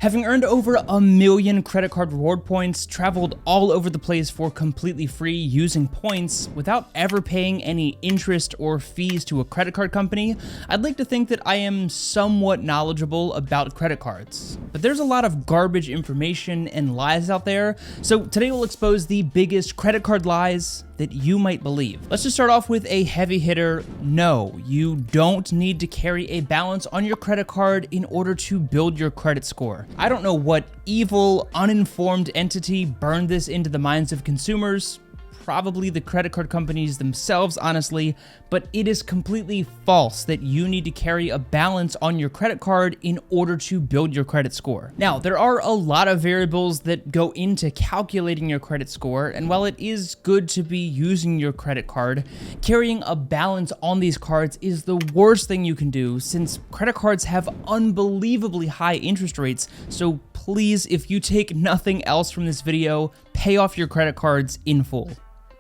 Having earned over 1 million credit card reward points, traveled all over the place for completely free using points without ever paying any interest or fees to a credit card company, I'd like to think that I am somewhat knowledgeable about credit cards. But there's a lot of garbage information and lies out there, so today we'll expose the biggest credit card lies that you might believe. Let's just start off with a heavy hitter. No, you don't need to carry a balance on your credit card in order to build your credit score. I don't know what evil, uninformed entity burned this into the minds of consumers, probably the credit card companies themselves, honestly, but it is completely false that you need to carry a balance on your credit card in order to build your credit score. Now, there are a lot of variables that go into calculating your credit score, and while it is good to be using your credit card, carrying a balance on these cards is the worst thing you can do since credit cards have unbelievably high interest rates, so please, if you take nothing else from this video, pay off your credit cards in full.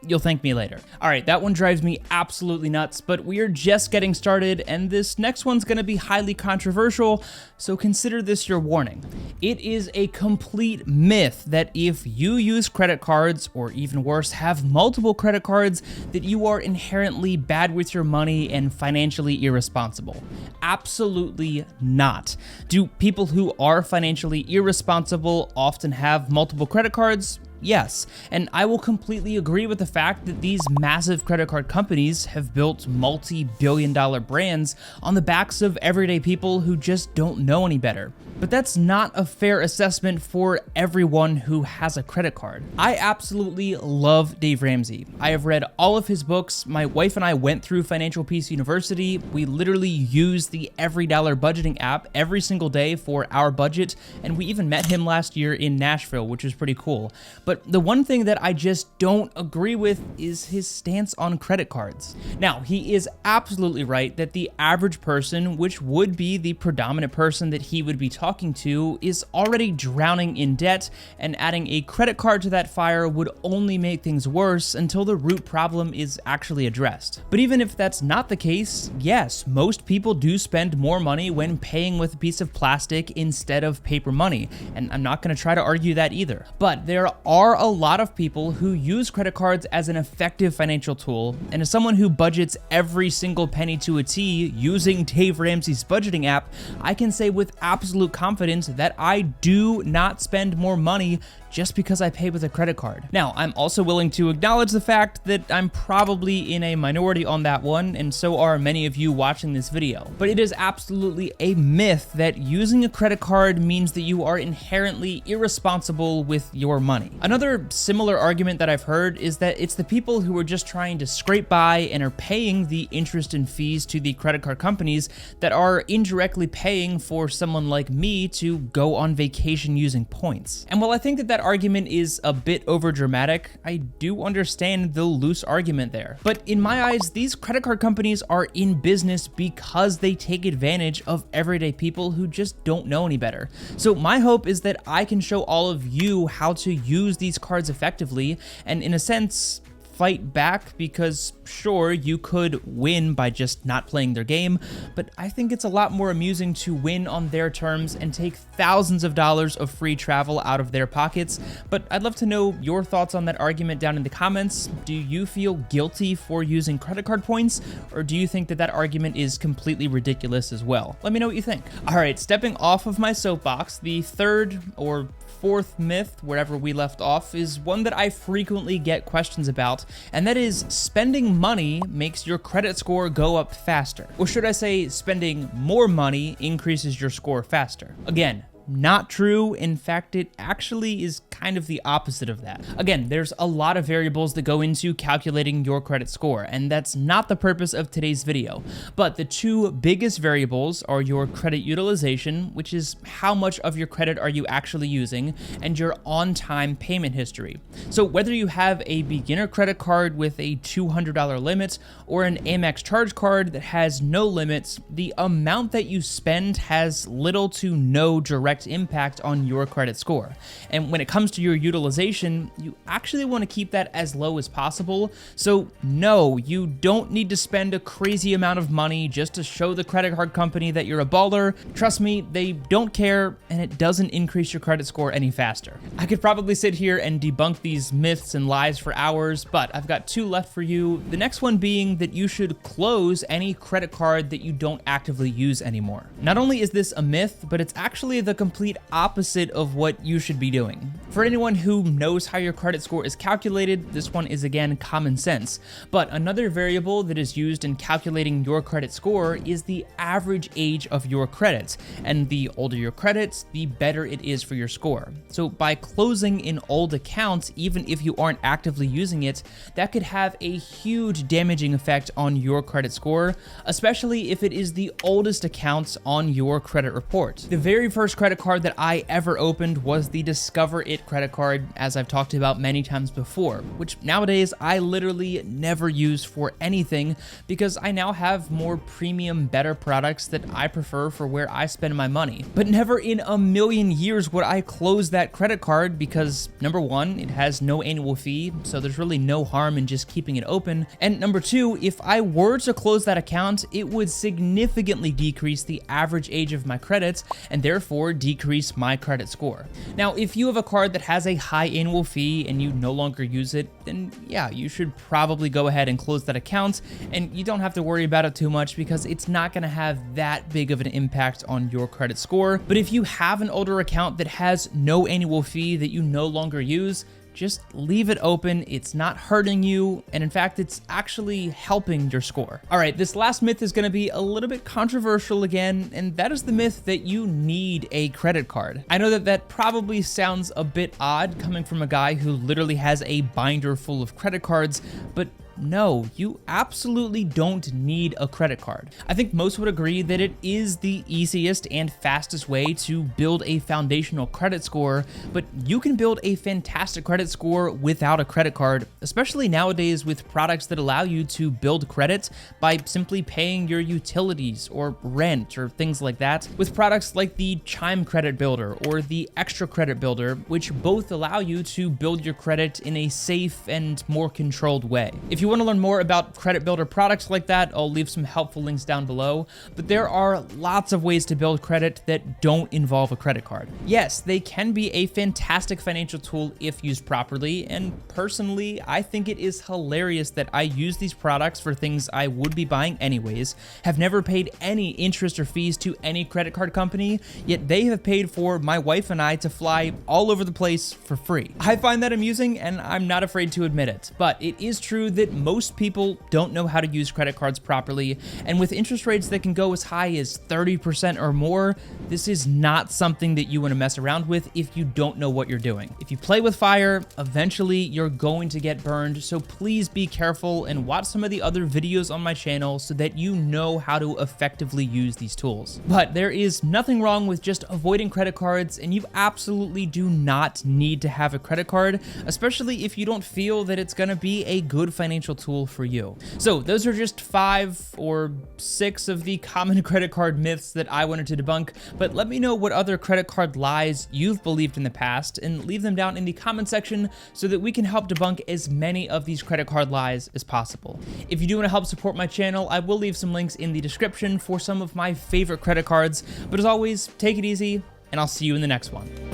You'll thank me later. All right, that one drives me absolutely nuts, but we are just getting started, and this next one's gonna be highly controversial, so consider this your warning. It is a complete myth that if you use credit cards, or even worse, have multiple credit cards, that you are inherently bad with your money and financially irresponsible. Absolutely not. Do people who are financially irresponsible often have multiple credit cards? Yes, and I will completely agree with the fact that these massive credit card companies have built multi-billion-dollar brands on the backs of everyday people who just don't know any better. But that's not a fair assessment for everyone who has a credit card. I absolutely love Dave Ramsey. I have read all of his books. My wife and I went through Financial Peace University. We literally use the Every Dollar budgeting app every single day for our budget, and we even met him last year in Nashville, which was pretty cool. But the one thing that I just don't agree with is his stance on credit cards. Now, he is absolutely right that the average person, which would be the predominant person that he would be talking to, is already drowning in debt, and adding a credit card to that fire would only make things worse until the root problem is actually addressed. But even if that's not the case, yes, most people do spend more money when paying with a piece of plastic instead of paper money, and I'm not going to try to argue that either. But there are a lot of people who use credit cards as an effective financial tool, and as someone who budgets every single penny to a T using Dave Ramsey's budgeting app, I can say with absolute confidence that I do not spend more money just because I pay with a credit card. Now, I'm also willing to acknowledge the fact that I'm probably in a minority on that one, and so are many of you watching this video. But it is absolutely a myth that using a credit card means that you are inherently irresponsible with your money. Another similar argument that I've heard is that it's the people who are just trying to scrape by and are paying the interest and fees to the credit card companies that are indirectly paying for someone like me to go on vacation using points. And while I think that argument is a bit overdramatic, I do understand the loose argument there. But in my eyes, these credit card companies are in business because they take advantage of everyday people who just don't know any better. So my hope is that I can show all of you how to use these cards effectively, and in a sense, fight back, because sure, you could win by just not playing their game, but I think it's a lot more amusing to win on their terms and take thousands of dollars of free travel out of their pockets. But I'd love to know your thoughts on that argument down in the comments. Do you feel guilty for using credit card points, or do you think that that argument is completely ridiculous as well? Let me know what you think. All right, stepping off of my soapbox, the third or fourth myth, wherever we left off, is one that I frequently get questions about, and that is spending money makes your credit score go up faster. Or should I say, spending more money increases your score faster. Again, not true. In fact, it actually is kind of the opposite of that. Again, there's a lot of variables that go into calculating your credit score, and that's not the purpose of today's video. But the two biggest variables are your credit utilization, which is how much of your credit are you actually using, and your on-time payment history. So whether you have a beginner credit card with a $200 limit or an Amex charge card that has no limits, the amount that you spend has little to no direct impact on your credit score. And when it comes comes to your utilization, you actually want to keep that as low as possible. So no, you don't need to spend a crazy amount of money just to show the credit card company that you're a baller. Trust me, they don't care, and it doesn't increase your credit score any faster. I could probably sit here and debunk these myths and lies for hours, but I've got two left for you. The next one being that you should close any credit card that you don't actively use anymore. Not only is this a myth, but it's actually the complete opposite of what you should be doing. For anyone who knows how your credit score is calculated, this one is again common sense. But another variable that is used in calculating your credit score is the average age of your credits. And the older your credits, the better it is for your score. So by closing in old accounts, even if you aren't actively using it, that could have a huge damaging effect on your credit score, especially if it is the oldest accounts on your credit report. The very first credit card that I ever opened was the Discover It credit card, as I've talked about many times before, which nowadays I literally never use for anything because I now have more premium, better products that I prefer for where I spend my money. But never in a million years would I close that credit card because number one, it has no annual fee, so there's really no harm in just keeping it open. And number two, if I were to close that account, it would significantly decrease the average age of my credits and therefore decrease my credit score. Now, if you have a card that has a high annual fee and you no longer use it, then yeah, you should probably go ahead and close that account, and you don't have to worry about it too much because it's not going to have that big of an impact on your credit score. But if you have an older account that has no annual fee that you no longer use, just leave it open. It's not hurting you, and in fact, it's actually helping your score. All right, this last myth is going to be a little bit controversial again, and that is the myth that you need a credit card. I know that that probably sounds a bit odd coming from a guy who literally has a binder full of credit cards, but no, you absolutely don't need a credit card. I think most would agree that it is the easiest and fastest way to build a foundational credit score, but you can build a fantastic credit score without a credit card, especially nowadays with products that allow you to build credit by simply paying your utilities or rent or things like that, with products like the Chime Credit Builder or the Extra Credit Builder, which both allow you to build your credit in a safe and more controlled way. If you want to learn more about credit builder products like that, I'll leave some helpful links down below, but there are lots of ways to build credit that don't involve a credit card. Yes, they can be a fantastic financial tool if used properly, and personally, I think it is hilarious that I use these products for things I would be buying anyways, have never paid any interest or fees to any credit card company, yet they have paid for my wife and I to fly all over the place for free. I find that amusing, and I'm not afraid to admit it, but it is true that most people don't know how to use credit cards properly, and with interest rates that can go as high as 30% or more, this is not something that you want to mess around with if you don't know what you're doing. If you play with fire, eventually you're going to get burned, so please be careful and watch some of the other videos on my channel so that you know how to effectively use these tools. But there is nothing wrong with just avoiding credit cards, and you absolutely do not need to have a credit card, especially if you don't feel that it's going to be a good financial tool for you. So those are just 5 or 6 of the common credit card myths that I wanted to debunk, but let me know what other credit card lies you've believed in the past and leave them down in the comment section so that we can help debunk as many of these credit card lies as possible. If you do want to help support my channel, I will leave some links in the description for some of my favorite credit cards, but as always, take it easy, and I'll see you in the next one.